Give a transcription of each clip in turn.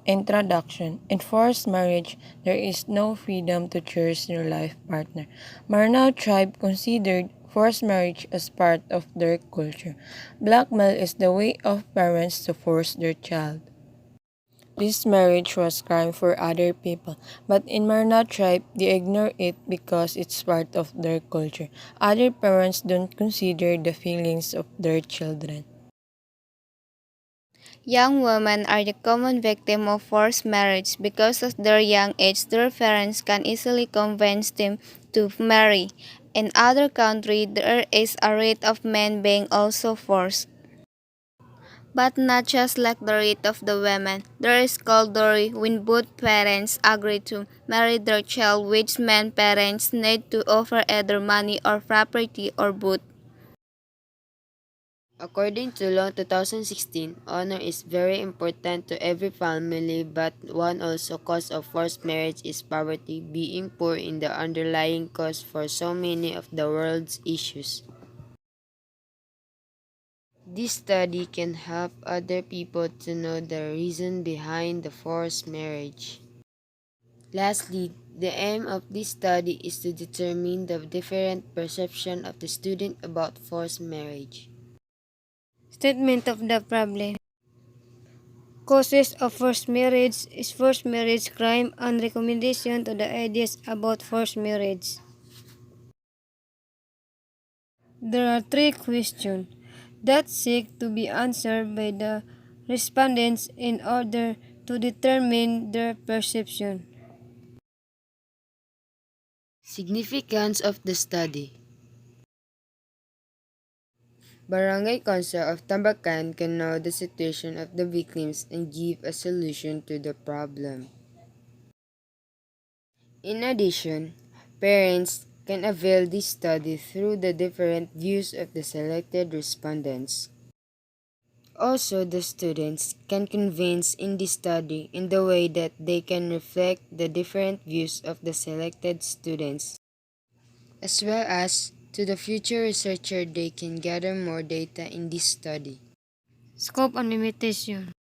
Introduction. In forced marriage, there is no freedom to choose your life partner. Maranao tribe considered forced marriage as part of their culture. Blackmail is the way of parents to force their child. This marriage was crime for other people, but in Maranao tribe, they ignore it because it's part of their culture. Other parents don't consider the feelings of their children. Young women are the common victim of forced marriage. Because of their young age, their parents can easily convince them to marry. In other countries, there is a rate of men being also forced. But not just like the rate of the women. There is called dowry when both parents agree to marry their child, which means parents need to offer either money or property or both. According to Law 2016, honor is very important to every family, but one also cause of forced marriage is poverty, being poor in the underlying cause for so many of the world's issues. This study can help other people to know the reason behind the forced marriage. Lastly, the aim of this study is to determine the different perception of the student about forced marriage. Statement of the problem. Causes of forced marriage is forced marriage crime and recommendation to the ideas about forced marriage. There are three questions that seek to be answered by the respondents in order to determine their perception. Significance of the study. Barangay Council of Tambacan can know the situation of the victims and give a solution to the problem. In addition, parents can avail this study through the different views of the selected respondents. Also, the students can convince in this study in the way that they can reflect the different views of the selected students, as well as to the future researcher they can gather more data in this study. Scope and limitation.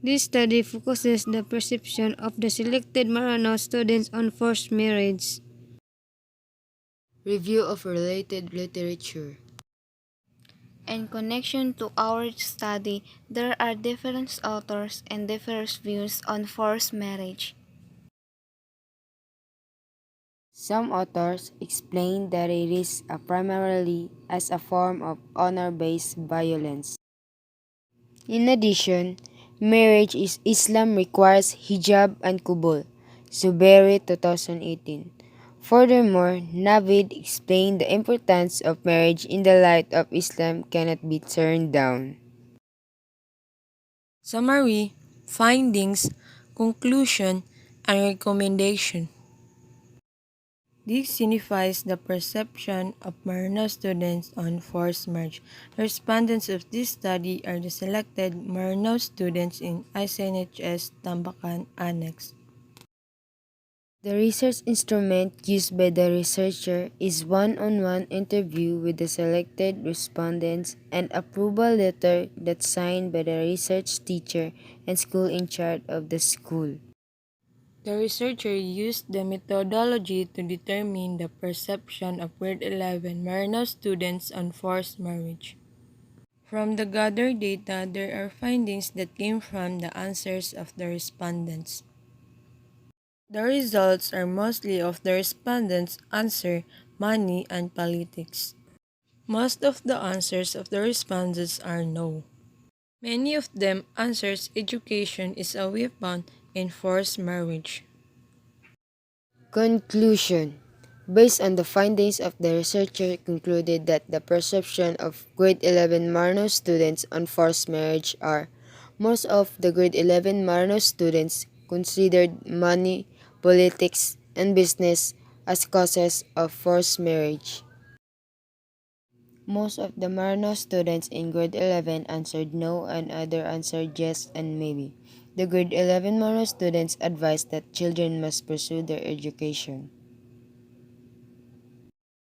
This study focuses the perception of the selected Maranao students on forced marriage. Review of related literature. In connection to our study, there are different authors and different views on forced marriage. Some authors explain that it is primarily as a form of honor-based violence. In addition, marriage is Islam requires hijab and kubul. Zuberi 2018. Furthermore, Navid explained the importance of marriage in the light of Islam cannot be turned down. Summary, findings, conclusion, and recommendation. This signifies the perception of Maranao students on forced marriage. The respondents of this study are the selected Maranao students in ICNHS Tambacan Annex. The research instrument used by the researcher is one-on-one interview with the selected respondents and approval letter that's signed by the research teacher and school in charge of the school. The researcher used the methodology to determine the perception of grade 11 Maranao students on forced marriage. From the gathered data, there are findings that came from the answers of the respondents. The results are mostly of the respondents' answer, money, and politics. Most of the answers of the respondents are no. Many of them answers education is a weapon in forced marriage. Conclusion. Based on the findings of the researcher concluded that the perception of grade 11 Maranao students on forced marriage are most of the grade 11 Maranao students considered money, politics, and business as causes of forced marriage. Most of the Marano students in grade 11 answered no and other answered yes and maybe. The grade 11 Marano students advised that children must pursue their education.